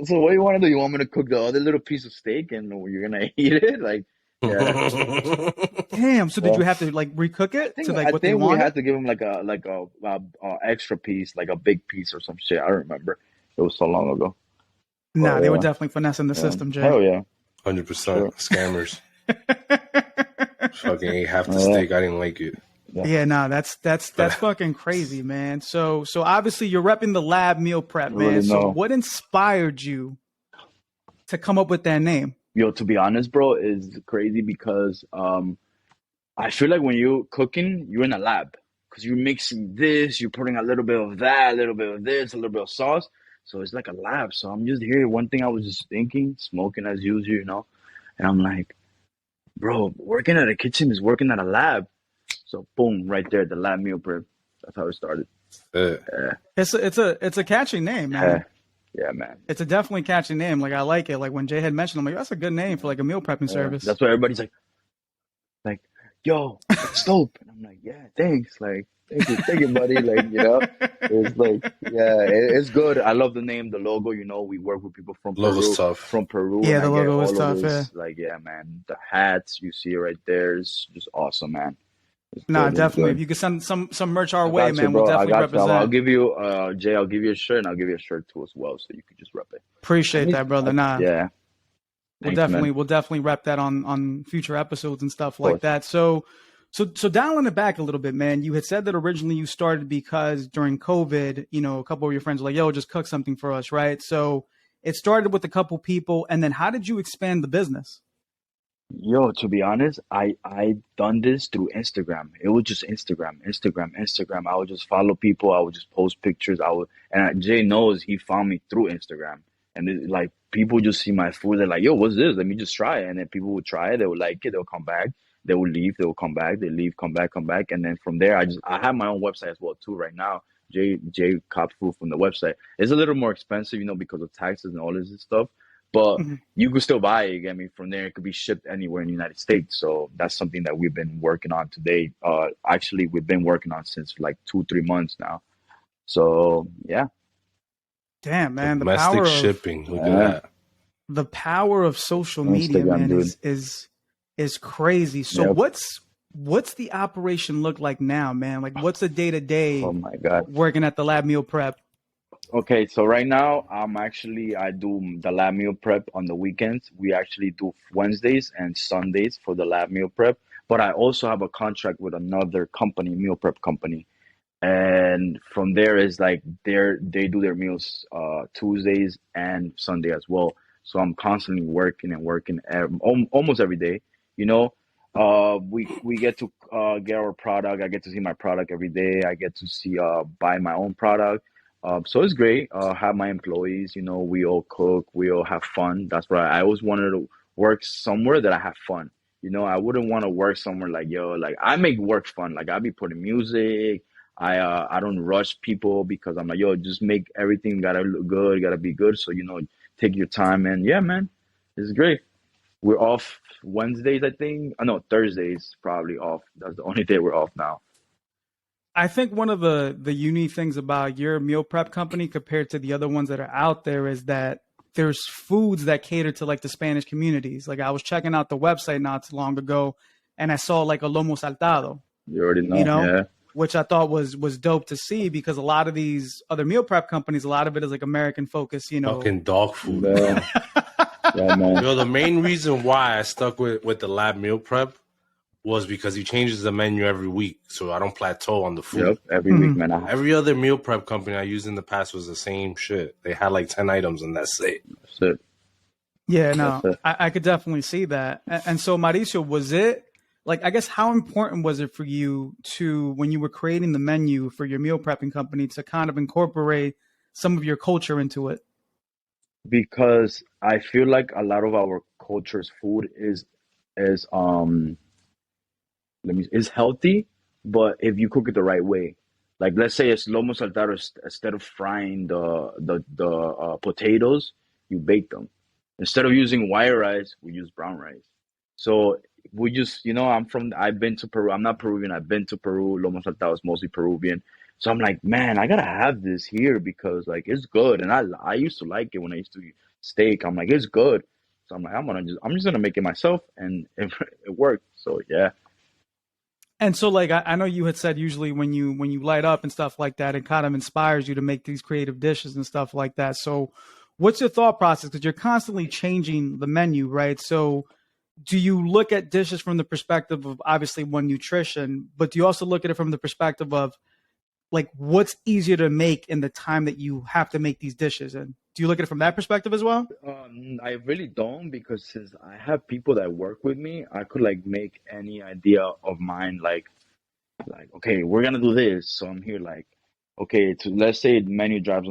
so what do you want to do? You want me to cook the other little piece of steak and you're gonna eat it? Like, yeah. Damn. So did Yeah. you have to like recook it to like I what they think we wanted? had to give him like a extra piece, like a big piece or some shit. I don't remember. It was so long ago. Nah, But, they were yeah. definitely finessing the system, Jay. Hell yeah. 100% scammers. Fucking ate half the steak. I didn't like it. Yeah, nah, that's fucking crazy, man. So obviously you're repping the lab meal prep, man. Really So know. what inspired you to come up with that name? Yo, to be honest, bro, is crazy because I feel like when you're cooking, you're in a lab because you're mixing this, you're putting a little bit of that, a little bit of this, a little bit of sauce. So it's like a lab. So I'm just here. One thing I was just thinking, smoking as usual, you know, and I'm like, bro, working at a kitchen is working at a lab. So boom, right there, the lab meal prep. That's how it started. It's a catchy name, man. Yeah, yeah, man. It's a definitely catchy name. Like I like it. Like when Jay had mentioned, I'm like, that's a good name for like a meal prepping service. That's why everybody's like, yo, it's dope. And I'm like, yeah, thanks. Like, thank you, buddy. Like, you know, it's like, yeah, it's good. I love the name, the logo. You know, we work with people from Logo's Peru. tough. From Peru. Yeah, and the I get logo is all of tough, this. Like, yeah, man. The hats you see right there is just awesome, man. It's Nah, good, it's definitely. good. If you could send some merch our I way, got you, man, we'll bro. I definitely got you. represent. I'll give you, Jay, I'll give you a shirt, and I'll give you a shirt too as well, so you can just rep it. Appreciate that, brother. Nah, Yeah. Thanks, man. we'll definitely rep that on future episodes and stuff like course. that. So dialing it back a little bit, man. You had said that originally you started because during COVID, you know, a couple of your friends were like, "Yo, just cook something for us," right? So it started with a couple people, and then how did you expand the business? Yo, to be honest, I done this through Instagram. It was just Instagram. I would just follow people. I would just post pictures. And Jay knows he found me through Instagram, And like people just see my food, they're like, "Yo, what's this? Let me just try it." And then people would try it, they would like it, they'll come back, they will leave, they will come back, they leave, come back, and then from there, I have my own website as well too right now. J Cop Food from the website. It's a little more expensive, because of taxes and all this stuff, but Mhm. you could still buy it. I mean, from there, it could be shipped anywhere in the United States. So that's something that we've been working on today. Actually, we've been working on since like 2, 3 months now. So yeah, Damn, man, Domestic shipping. Look at yeah. that. the power of social media, Instagram, man, dude. is crazy. So Yep. what's the operation look like now, man? Like what's the day to Oh day my God. working at the lab meal prep? Okay, so right now I do the lab meal prep on the weekends. We actually do Wednesdays and Sundays for the lab meal prep. But I also have a contract with another company, meal prep company. And from there is like they do their meals Tuesdays and Sunday as well. So I'm constantly working and working almost every day. You know, we get to get our product. I get to see my product every day. I get to see buy my own product. So it's great. Have my employees. We all cook. We all have fun. That's why I always wanted to work somewhere that I have fun. I wouldn't want to work somewhere like like I make work fun. Like I be putting music. I don't rush people because I'm like, yo, just make everything gotta look good, gotta be good. So take your time, and yeah, man, it's great. We're off Wednesdays, I think. No, Thursdays probably off. That's the only day we're off now. I think one of the unique things about your meal prep company compared to the other ones that are out there is that there's foods that cater to like the Spanish communities. Like I was checking out the website not too long ago and I saw like a lomo saltado, You already you know, know, yeah. which I thought was dope to see because a lot of these other meal prep companies, a lot of it is like American focus, Fucking dog food, bro. Yeah, yeah, man. Yo, the main reason why I stuck with the lab meal prep was because he changes the menu every week, so I don't plateau on the food. Yep, every week, Mhm. man. Every other meal prep company I used in the past was the same shit. They had like 10 items and that's it. That's it. Yeah, That's no, it. I could definitely see that. And so, Mauricio, was it like, I guess, how important was it for you to, when you were creating the menu for your meal prepping company, to kind of incorporate some of your culture into it? Because I feel like a lot of our culture's food is is healthy, but if you cook it the right way, like let's say it's lomo saltado, instead of frying the potatoes, you bake them. Instead of using white rice, we use brown rice. So we just, I've been to Peru. I'm not Peruvian. I've been to Peru. Lomo saltado is mostly Peruvian. So I'm like, man, I gotta have this here because like it's good, and I used to like it when I used to eat steak. I'm like, it's good. So I'm like, I'm just gonna make it myself, and it worked. So yeah. And so, like, I know you had said usually when you light up and stuff like that, it kind of inspires you to make these creative dishes and stuff like that. So, what's your thought process? Because you're constantly changing the menu, right? So, do you look at dishes from the perspective of obviously one nutrition, but do you also look at it from the perspective of like what's easier to make in the time that you have to make these dishes? And do you look at it from that perspective as well? I really don't, because since I have people that work with me, I could like make any idea of mine like okay, we're gonna do this. So I'm here like okay, let's say the menu drops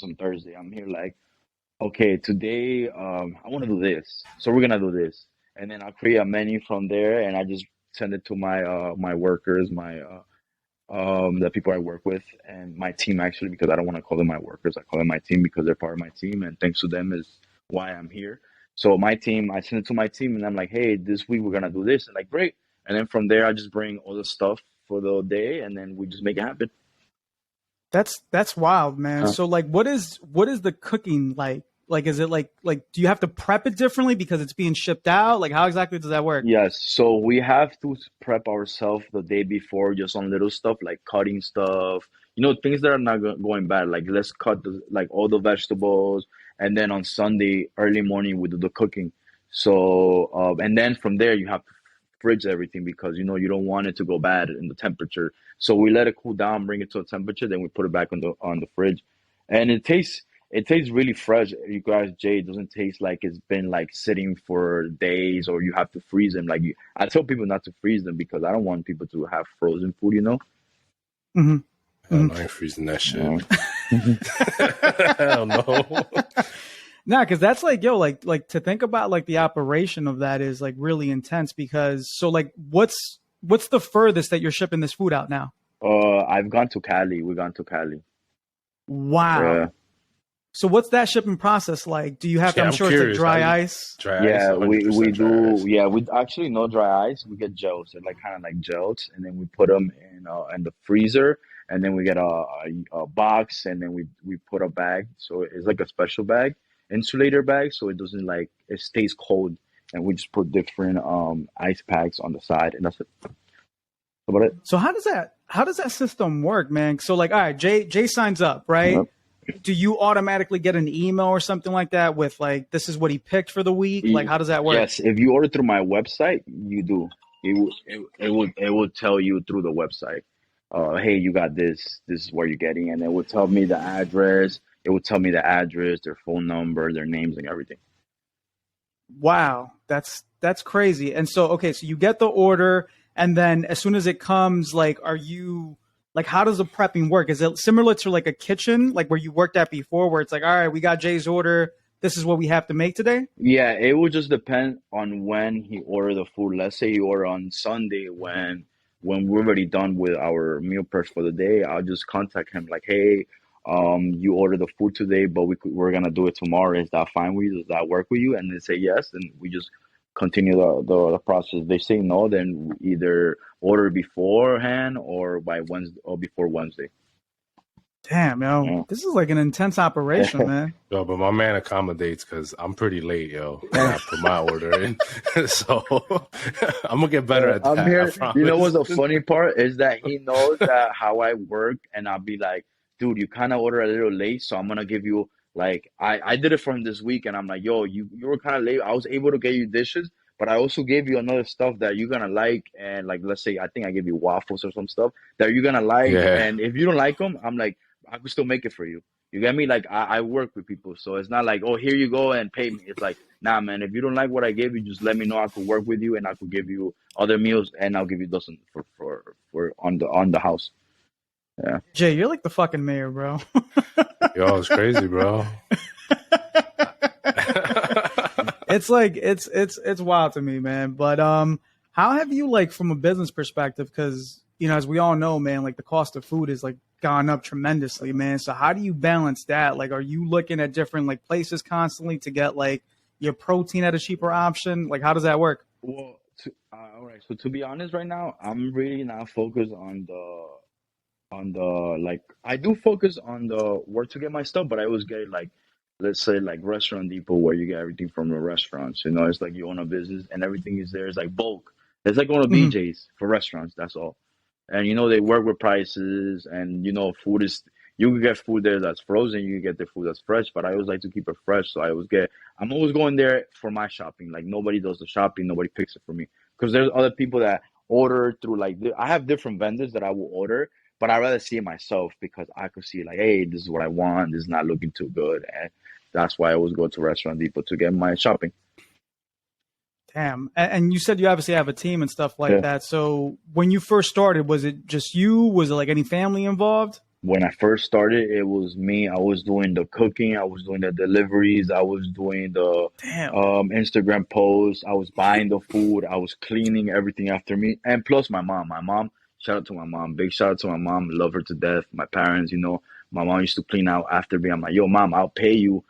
on Thursday. I'm here like okay, today I want to do this. So we're gonna do this. And then I'll create a menu from there, and I just send it to my workers, my the people I work with, and my team, actually, because I don't want to call them my workers. I call them my team because they're part of my team, and thanks to them is why I'm here. So my team, I send it to my team, and I'm like, hey, this week we're gonna do this, and like great. And then from there, I just bring all the stuff for the day, and then we just make it happen. That's wild, man. Uh, So like what is the cooking like? Like is it like do you have to prep it differently because it's being shipped out? Like how exactly does that work? yes, so we have to prep ourselves the day before, just on little stuff like cutting stuff, things that are not going bad. Like let's cut like all the vegetables, and then on Sunday early morning we do the cooking. So and then from there you have to fridge everything, because you don't want it to go bad in the temperature. So we let it cool down, bring it to a temperature, then we put it back on the fridge, and it tastes really fresh. You guys, Jay, it doesn't taste like it's been like sitting for days, or you have to freeze them. Like I tell people not to freeze them because I don't want people to have frozen food. Hmm. Hell no, I ain't freezing that shit. Uh, Hell no. Nah, because that's like, yo, like to think about like the operation of that is like really intense. Because so like, what's the furthest that you're shipping this food out now? I've gone to Cali. We've gone to Cali. Wow. Yeah. So what's that shipping process like? Do you have to? Yeah, I'm I'm sure it's like curious. How dry you ice. dry ice? Yeah, we 100% dry do. ice. Yeah, we actually no dry ice. We get gels. They're like kind of like gels, and then we put them in the freezer, and then we get a box, and then we put a bag. So it's like a special bag, insulator bag, so it doesn't like it stays cold. And we just put different ice packs on the side, and that's it. That's about it. So how does that system work, man? So like, all right, Jay signs up, right? Yep. Do you automatically get an email or something like that with like this is what he picked for the week? Like, Y- how does that work? Yes, if you order through my website, you do. It will tell you through the website. Hey, you got this. This is where you're getting, and it will tell me the address. It will tell me the address, their phone number, their names, and everything. Wow, that's crazy. And so okay, so you get the order, and then as soon as it comes, like, are you like how does the prepping work? Is it similar to like a kitchen, like where you worked at before, where it's like, all right, we got Jay's order. This is what we have to make today. Yeah, it will just depend on when he order the food. Let's say he order on Sunday when we're already done with our meal prep for the day. I'll just contact him like, hey, you ordered the food today, but we're gonna do it tomorrow. Is that fine with you? Does that work with you? And they say yes, and we just continue the process. They say no, then we either order beforehand or by Wednesday or before Wednesday. Damn, yo, Yeah. this is like an intense operation, man. Yo, but my man accommodates because I'm pretty late, yo. When I put my order in, so I'm gonna get better at I'm that. I here. You know promise. what's the funny part is that he knows that how I work, and I'll be like, dude, you kind of order a little late, so I'm gonna give you like I did it for him this week, and I'm like, yo, you were kind of late. I was able to get you dishes, but I also gave you another stuff that you're gonna like, and like let's say I think I gave you waffles or some stuff that you're gonna like, Yeah, and if you don't like them, I'm like, I could still make it for you. You get me? Like I work with people, so it's not like, oh, here you go and pay me. It's like, nah, man, if you don't like what I gave you, just let me know. I could work with you, and I could give you other meals, and I'll give you dozen for on the house. Yeah. Jay, you're like the fucking mayor, bro. yo, it's crazy, bro. It's like it's wild to me, man. But how have you like from a business perspective? Because as we all know, man, like the cost of food is like gone up tremendously, man. So how do you balance that? Like, are you looking at different like places constantly to get like your protein at a cheaper option? Like, how does that work? Well, all right. So to be honest, right now, I'm really not focused on the like I do focus on the where to get my stuff, but I always get like let's say like Restaurant Depot where you get everything from the restaurants. It's like you own a business and everything is there. It's like bulk. It's like going to Mhm. BJ's for restaurants. That's all. And they work with prices, and food is you can get food there that's frozen. You can get the food that's fresh, but I always like to keep it fresh. So I'm always going there for my shopping. Like nobody does the shopping, nobody picks it for me because there's other people that order through like I have different vendors that I will order, but I rather see it myself because I could see like, hey, this is what I want. This is not looking too good, and that's why I always go to Restaurant Depot to get my shopping. Damn. And you said you obviously have a team and stuff like Yeah. that. So when you first started, was it just you? Was it like any family involved? When I first started, it was me. I was doing the cooking, I was doing the deliveries, I was doing the Damn. Instagram posts, I was buying the food, I was cleaning everything after me, and plus my mom. My mom, shout out to my mom, big shout out to my mom, love her to death. My parents, my mom used to clean out after me. I'm like, yo, mom, I'll pay you.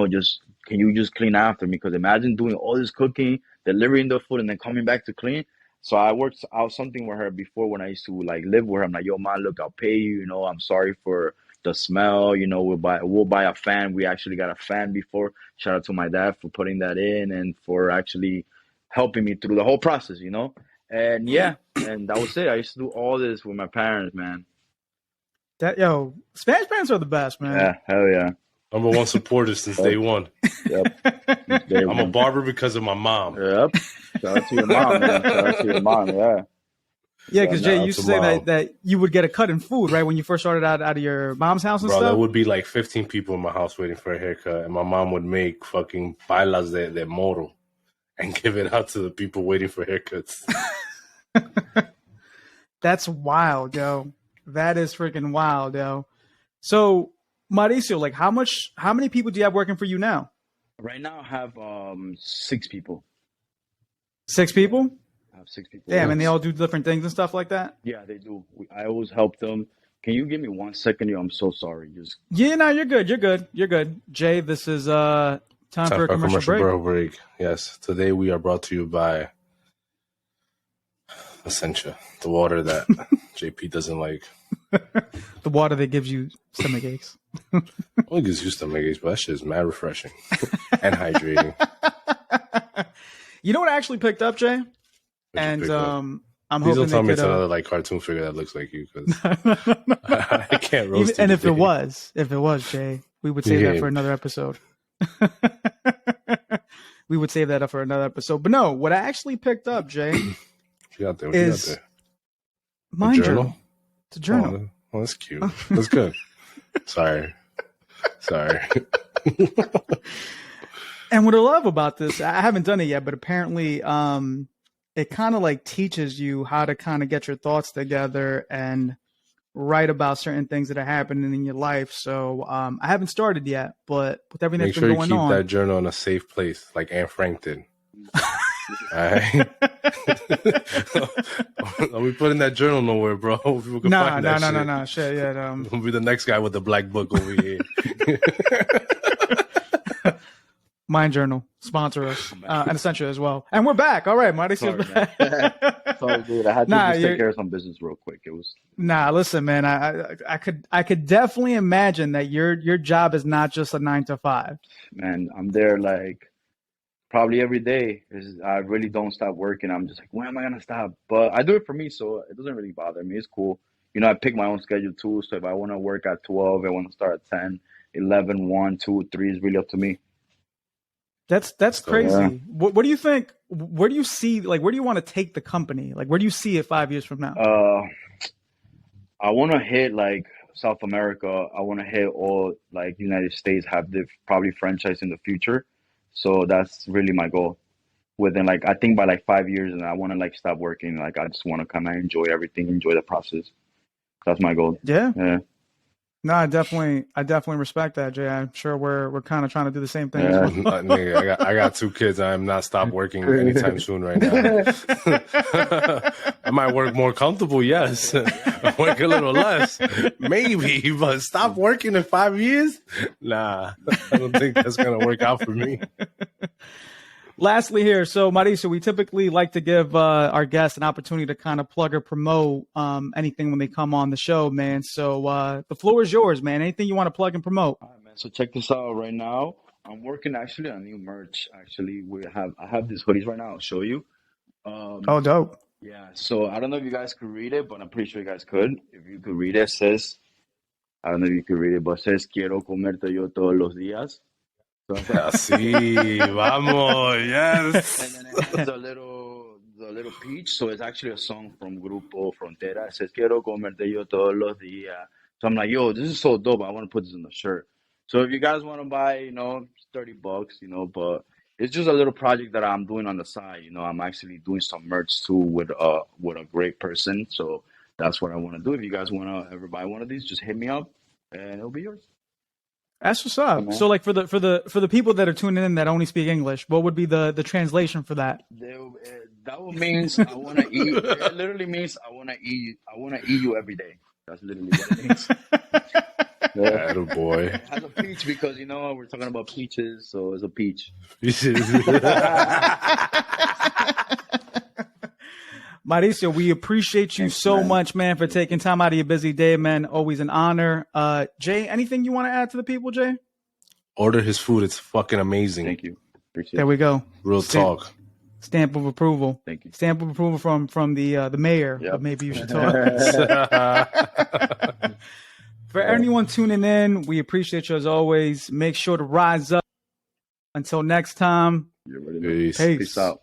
Just can you just clean after me? Because imagine doing all this cooking, delivering the food, and then coming back to clean. So I worked out something with her before when I used to like live with her. I'm like, yo, man, look, I'll pay you. I'm sorry for the smell. We'll buy a fan. We actually got a fan before. Shout out to my dad for putting that in and for actually helping me through the whole process. And yeah, and that was it. I used to do all this with my parents, man. Spanish parents are the best, man. Yeah, hell yeah. Number one supporter since day one. Yep. Day I'm a one. barber because of my mom. Yep. Shout out to your mom, man. Shout out to your mom, yeah. Yeah, because Jay out used to to say Mom. that you would get a cut in food, right? When you first started out of your mom's house and Bro, there stuff. would be like 15 people in my house waiting for a haircut, and my mom would make fucking bailas de moro and give it out to the people waiting for haircuts. That's wild, yo. That is freaking wild, yo. So, Mauricio, like how many people do you have working for you now? Right now, I have 6 people. 6 people? I have 6 people. Damn, Yeah, and they all do different things and stuff like that? yeah, they do. I always help them. Can you give me 1 second? Yo, I'm so sorry. Just Yeah, no, you're good. You're good. You're good. Jay, this is time Time for a for a commercial commercial break. break. Yes. Today we are brought to you by Essentia, the water that JP doesn't like. The water that gives you stomach aches. Only gives you stomach aches, but that shit is mad refreshing and hydrating. You know what I actually picked up, Jay? What you And pick up? I'm Please hoping don't tell they me could. it's another like cartoon figure that looks like you, because I can't roast And you if it today. was, Jay, we would save that Yeah. for another episode. We would save that up for another episode. But no, what I actually picked up, Jay, What you got there? What you got is there? my journal? journal. It's a journal. Oh, that's cute. That's good. Sorry. And what I love about this, I haven't done it yet, but apparently it kind of like teaches you how to kind of get your thoughts together and write about certain things that are happening in your life. So I haven't started yet, but with everything Make that's sure been you going keep on. that journal in a safe place, like Anne Frank did. All right. Don't be putting that journal nowhere, bro. People can find that shit. No. Shit, yeah. We'll be the next guy with the black book over here. Mind Journal, sponsor us, and Essentia as well. And we're back. All right, Mauricio's sorry, back. sorry, dude. I had to just take care of some business real quick. It was Listen, man. I could definitely imagine that your job is not just a 9 to 5. man. I'm there like probably every day. I really don't stop working. I'm just like, when am I gonna stop? But I do it for me, so it doesn't really bother me. It's cool. You know, I pick my own schedule too. So if I want to work at 12, I want to start at 10, 11, 1, 2, 3 is really up to me. That's crazy. Yeah. What do you think? Where do you see, like, where do you want to take the company? Like, where do you see it 5 years from now? I want to hit like South America. I want to hit all like United States, have the probably franchise in the future. So that's really my goal. Within like I think by like 5 years, and I want to like stop working. Like I just want to kind of enjoy everything, enjoy the process. That's my goal. Yeah. Yeah. No, I definitely respect that, Jay. I'm sure we're kind of trying to do the same thing. Yeah. As well. Nigga, I got 2 kids. I am not stop working anytime soon right now. I might work more comfortable, yes. I work a little less, maybe, but stop working in 5 years? Nah, I don't think that's going to work out for me. Lastly here, so Mauricio, we typically like to give our guests an opportunity to kind of plug or promote anything when they come on the show, man. So the floor is yours, man. Anything you want to plug and promote? All right, man. So check this out right now. I'm working actually on new merch. Actually, I have these hoodies right now. I'll show you. Oh, dope. Yeah. So I don't know if you guys could read it, but I'm pretty sure you guys could. If you could read it, it says, I don't know if you could read it, but it says, Quiero comerte yo todos los días. So, Sí, vamos, yes. and then it has the little peach. So it's actually a song from Grupo Frontera. It says, Quiero comerte yo todos los días. So I'm like, yo, this is so dope. I want to put this in the shirt. So if you guys want to buy, it's $30, but it's just a little project that I'm doing on the side. I'm actually doing some merch too with a great person. So that's what I want to do. If you guys want to ever buy one of these, just hit me up and it'll be yours. That's what's up. man. So, like, for the people that are tuning in that only speak English, what would be the translation for that? That would means I want to eat. It literally means I want to eat. I want to eat you every day. That's literally what it means. Yeah. Attaboy. It has a peach because we're talking about peaches, so it's a peach. Mauricio, we appreciate you Thanks, so man. much, man, for taking time out of your busy day, man. Always an honor. Jay, anything you want to add to the people, Jay? Order his food. It's fucking amazing. Thank you. Appreciate There it. we go. Real talk. Stamp of approval. Thank you. Stamp of approval from the mayor. Yep. But maybe you should talk. For anyone tuning in, we appreciate you as always. Make sure to rise up. Until next time. You're ready to Peace. Peace. Peace out.